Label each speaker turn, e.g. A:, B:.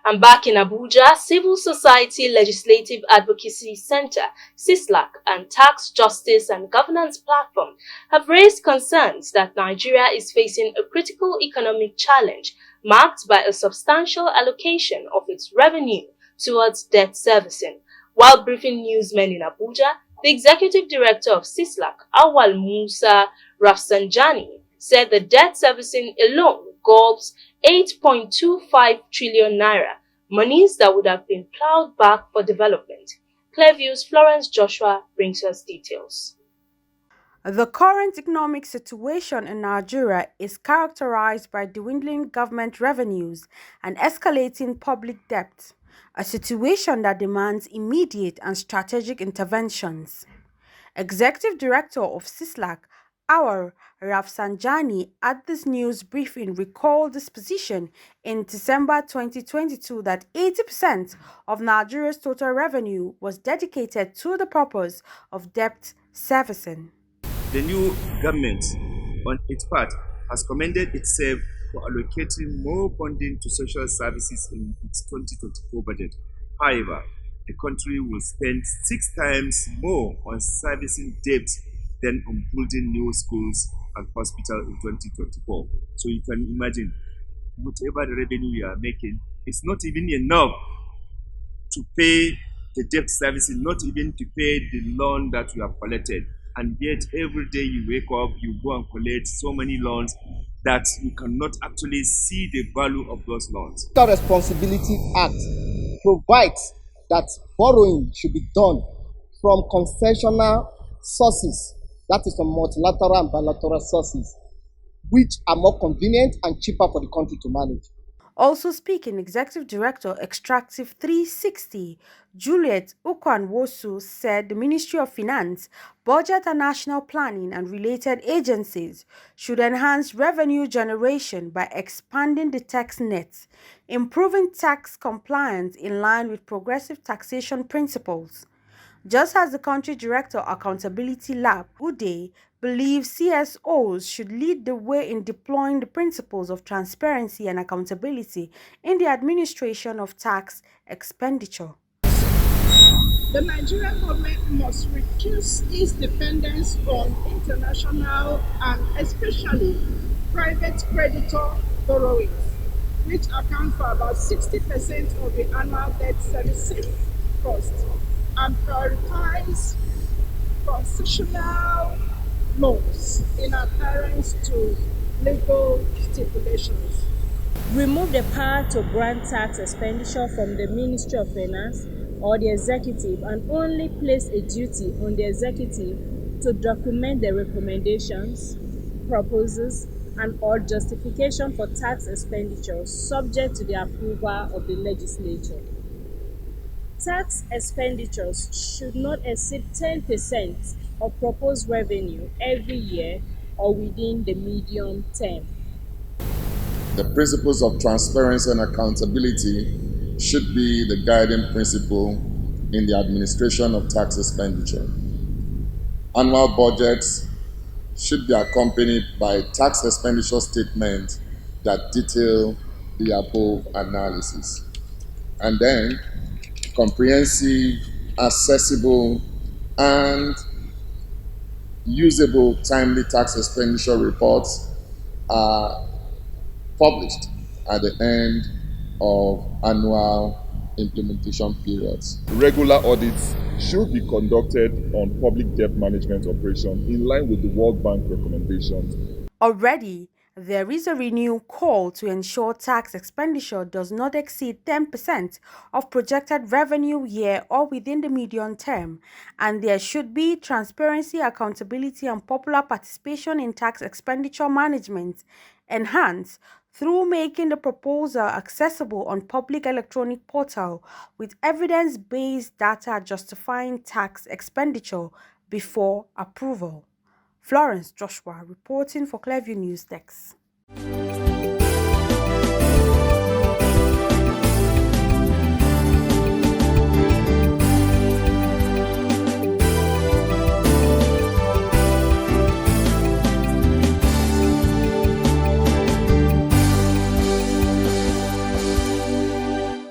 A: And back in Abuja, Civil Society Legislative Advocacy Center, CISLAC, and Tax Justice and Governance Platform have raised concerns that Nigeria is facing a critical economic challenge marked by a substantial allocation of its revenue towards debt servicing. While briefing newsmen in Abuja, the executive director of CISLAC, Awal Musa Rafsanjani, said the debt servicing alone gulps 8.25 trillion naira, monies that would have been plowed back for development. Clearview's Florence Joshua brings us details.
B: The current economic situation in Nigeria is characterized by dwindling government revenues and escalating public debt, a situation that demands immediate and strategic interventions. Executive Director of CISLAC, Awar Rafsanjani, at this news briefing recalled this position in December 2022 that 80% of Nigeria's total revenue was dedicated to the purpose of debt servicing.
C: The new government, on its part, has commended itself for allocating more funding to social services in its 2024 budget. However, the country will spend 6 times more on servicing debt than on building new schools and hospitals in 2024. So you can imagine, whatever the revenue you are making, it's not even enough to pay the debt servicing, not even to pay the loan that you have collected. And yet, every day you wake up, you go and collect so many loans that you cannot actually see the value of those loans.
D: The Responsibility Act provides that borrowing should be done from conventional sources, that is, from multilateral and bilateral sources, which are more convenient and cheaper for the country to manage.
B: Also speaking, Executive Director Extractive 360, Juliet Ukwanwosu, said the Ministry of Finance, Budget and National Planning and related agencies should enhance revenue generation by expanding the tax net, improving tax compliance in line with progressive taxation principles. Just as the country director Accountability Lab, Uday, believes CSOs should lead the way in deploying the principles of transparency and accountability in the administration of tax expenditure.
E: The Nigerian government must reduce its dependence on international and especially private creditor borrowings, which account for about 60% of the annual debt servicing cost, and prioritize concessional loans in adherence to legal stipulations.
F: Remove the power to grant tax expenditure from the Ministry of Finance or the executive and only place a duty on the executive to document the recommendations, proposals, and or justification for tax expenditure subject to the approval of the legislature. Tax expenditures should not exceed 10% of proposed revenue every year or within the medium term.
G: The principles of transparency and accountability should be the guiding principle in the administration of tax expenditure. Annual budgets should be accompanied by tax expenditure statements that detail the above analysis. And then comprehensive, accessible, and usable timely tax expenditure reports are published at the end of annual implementation periods.
H: Regular audits should be conducted on public debt management operations in line with the World Bank recommendations.
B: Already, there is a renewed call to ensure tax expenditure does not exceed 10% of projected revenue year or within the medium term, and there should be transparency, accountability, and popular participation in tax expenditure management enhanced through making the proposal accessible on public electronic portal with evidence-based data justifying tax expenditure before approval. Florence Joshua reporting for Clearview News Desk.